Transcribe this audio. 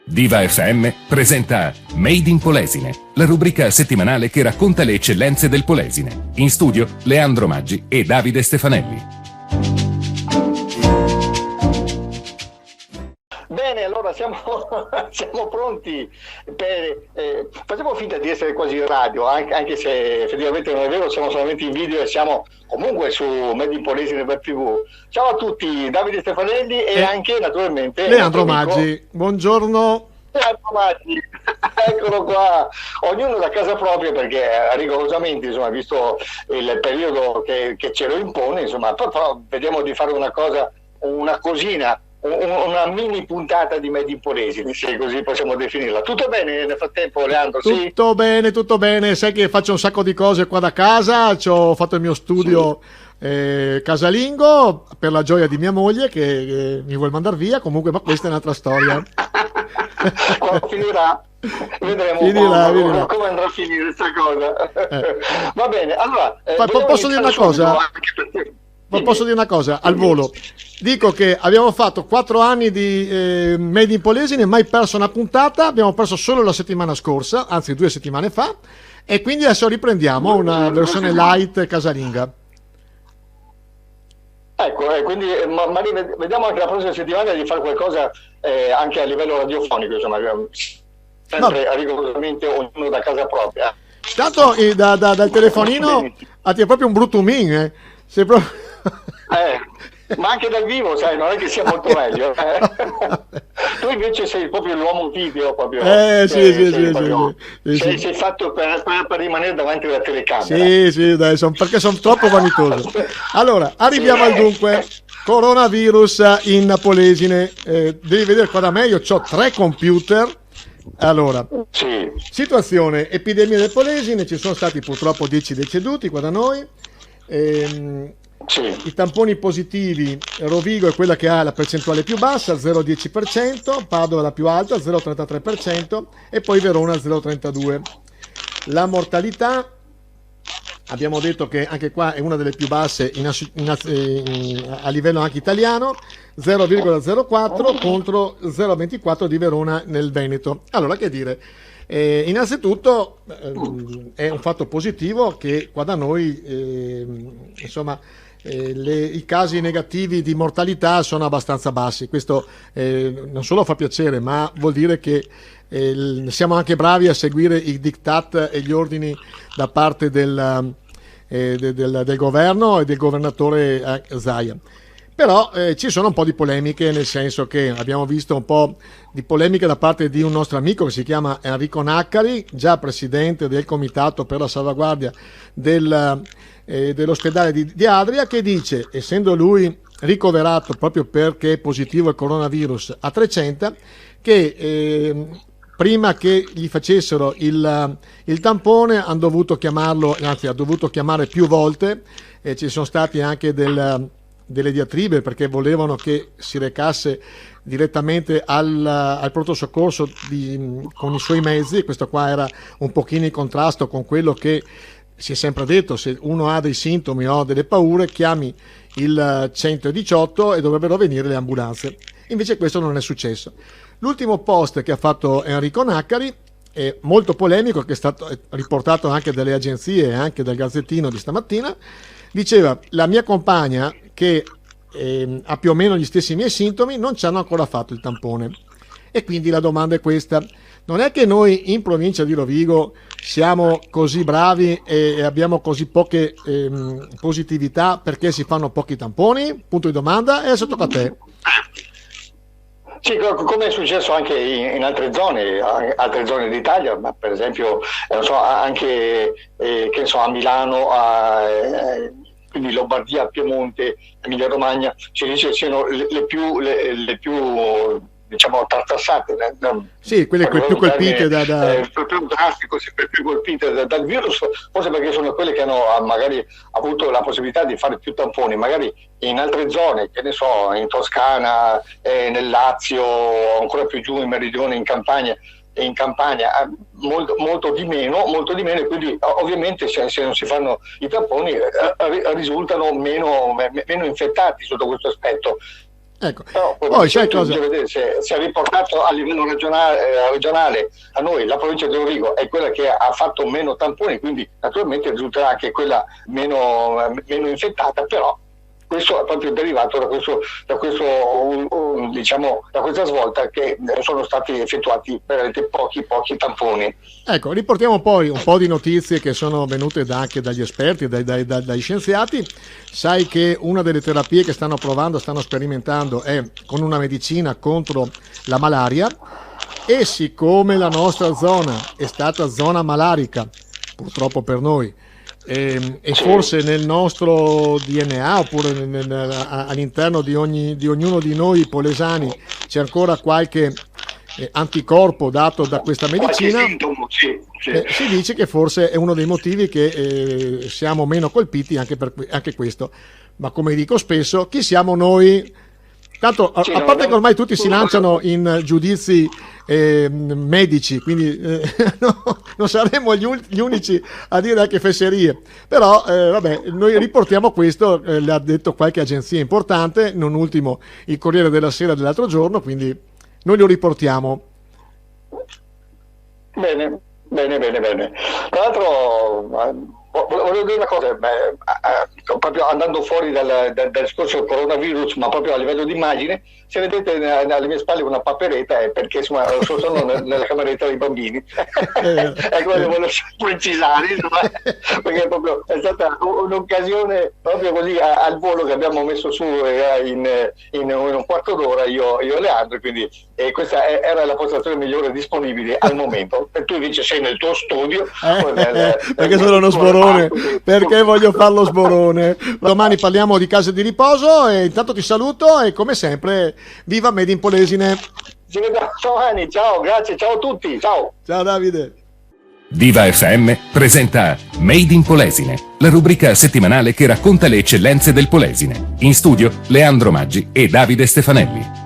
Viva FM presenta Made in Polesine, la rubrica settimanale che racconta le eccellenze del Polesine. In studio Leandro Maggi e Davide Stefanelli. Bene, allora siamo pronti facciamo finta di essere quasi in radio, anche se effettivamente non è vero, siamo solamente in video e siamo comunque su Made in Polesine per TV. Ciao a tutti, Davide Stefanelli e anche naturalmente Leandro Maggi. Buongiorno. Leandro Maggi, eccolo qua, ognuno da casa propria perché rigorosamente, insomma, visto il periodo che ce lo impone, insomma, però vediamo di fare una cosina, una mini puntata di Made in Polesine, se così possiamo definirla. Tutto bene nel frattempo, Leandro? Tutto bene, sai che faccio un sacco di cose qua da casa, ho fatto il mio studio casalingo per la gioia di mia moglie che mi vuole mandare via, comunque, ma questa è un'altra storia. Quando finirà vedremo come andrà a finire questa cosa. Va bene, allora posso dire una cosa? Posso dire una cosa al volo? Dico che abbiamo fatto 4 anni di Made in Polesine, mai perso una puntata, abbiamo perso solo la settimana scorsa, anzi 2 settimane fa, e quindi adesso riprendiamo una versione light casalinga. Ecco, quindi vediamo anche la prossima settimana di fare qualcosa anche a livello radiofonico, insomma, sempre rigorosamente ognuno da casa propria. Tanto dal telefonino è proprio un brutto min, sei proprio... ma anche dal vivo, sai, non è che sia molto meglio. Tu invece sei proprio l'uomo video, proprio. Sei fatto per rimanere davanti alla telecamera. Sì, dai, perché sono troppo vanitoso. Allora, arriviamo al dunque. Coronavirus in Polesine. Devi vedere qua da me, io ho 3 computer. Allora, situazione, epidemia del Polesine, ci sono stati purtroppo 10 deceduti qua da noi. I tamponi positivi, Rovigo è quella che ha la percentuale più bassa, 0,10%, Padova la più alta, 0,33%, e poi Verona 0,32%. La mortalità, abbiamo detto che anche qua è una delle più basse a livello anche italiano, 0,04 contro 0,24 di Verona nel Veneto. Allora, che dire? Innanzitutto è un fatto positivo che qua da noi i casi negativi di mortalità sono abbastanza bassi. Questo non solo fa piacere, ma vuol dire che siamo anche bravi a seguire i diktat e gli ordini da parte del governo e del governatore Zaia. Però ci sono un po' di polemiche, nel senso che abbiamo visto un po' di polemiche da parte di un nostro amico che si chiama Enrico Naccari, già presidente del Comitato per la Salvaguardia dell'ospedale di Adria, che dice, essendo lui ricoverato proprio perché è positivo al coronavirus a 300, che prima che gli facessero il tampone hanno dovuto chiamarlo, anzi ha dovuto chiamare più volte, ci sono stati anche delle diatribe perché volevano che si recasse direttamente al pronto soccorso con i suoi mezzi, e questo qua era un pochino in contrasto con quello che si è sempre detto: se uno ha dei sintomi o delle paure chiami il 118 e dovrebbero venire le ambulanze. Invece questo non è successo. L'ultimo post che ha fatto Enrico Naccari è molto polemico, che è stato riportato anche dalle agenzie e anche dal Gazzettino di stamattina. Diceva: la mia compagna, che ha più o meno gli stessi miei sintomi, non ci hanno ancora fatto il tampone. E quindi la domanda è questa: non è che noi in provincia di Rovigo siamo così bravi e abbiamo così poche positività perché si fanno pochi tamponi? Punto di domanda. E adesso tocca a te. Sì, come è successo anche in altre zone d'Italia, ma per esempio anche a Milano, quindi Lombardia, Piemonte, Emilia Romagna, si dice siano le più diciamo tartassate, sì, quelle più colpite più drastico, sempre più colpite dal virus, forse perché sono quelle che hanno magari avuto la possibilità di fare più tamponi. Magari in altre zone, che ne so, in Toscana, nel Lazio, ancora più giù in meridione, in Campania, molto di meno, e quindi ovviamente se non si fanno i tamponi risultano meno infettati sotto questo aspetto. Ecco. Però, Poi sai cosa? Si è riportato a livello regionale a noi, la provincia di Rovigo è quella che ha fatto meno tamponi, quindi naturalmente risulterà anche quella meno infettata, però questo è proprio derivato da questa svolta che sono stati effettuati veramente pochi tamponi. Ecco, riportiamo poi un po' di notizie che sono venute anche dagli esperti, dagli scienziati. Sai che una delle terapie che stanno sperimentando è con una medicina contro la malaria, e siccome la nostra zona è stata zona malarica, purtroppo per noi, e forse nel nostro DNA oppure all'interno di ognuno di noi polesani c'è ancora qualche anticorpo dato da questa medicina, si dice che forse è uno dei motivi che siamo meno colpiti anche questo. Ma come dico spesso, chi siamo noi? Tanto a parte che ormai tutti si lanciano in giudizi medici, quindi non saremo gli unici a dire anche fesserie, però vabbè, noi riportiamo questo, l'ha detto qualche agenzia importante, non ultimo il Corriere della Sera dell'altro giorno, quindi noi lo riportiamo. Bene. Tra l'altro volevo dire una cosa, proprio andando fuori dal discorso del coronavirus, ma proprio a livello di immagine, se vedete alle mie spalle una paperetta è perché insomma sono nella cameretta dei bambini. Ecco, volevo precisare, insomma, perché proprio è stata un'occasione proprio così al volo che abbiamo messo su in un quarto d'ora io e Leandro, quindi questa era la postazione migliore disponibile al momento. E tu invece sei nel tuo studio perché sono uno sborone, perché voglio fare lo sborone. Domani parliamo di case di riposo e intanto ti saluto e come sempre viva Made in Polesine. Ci vediamo domani, ciao, grazie, ciao a tutti, ciao Davide. Viva FM presenta Made in Polesine, la rubrica settimanale che racconta le eccellenze del Polesine. In studio Leandro Maggi e Davide Stefanelli.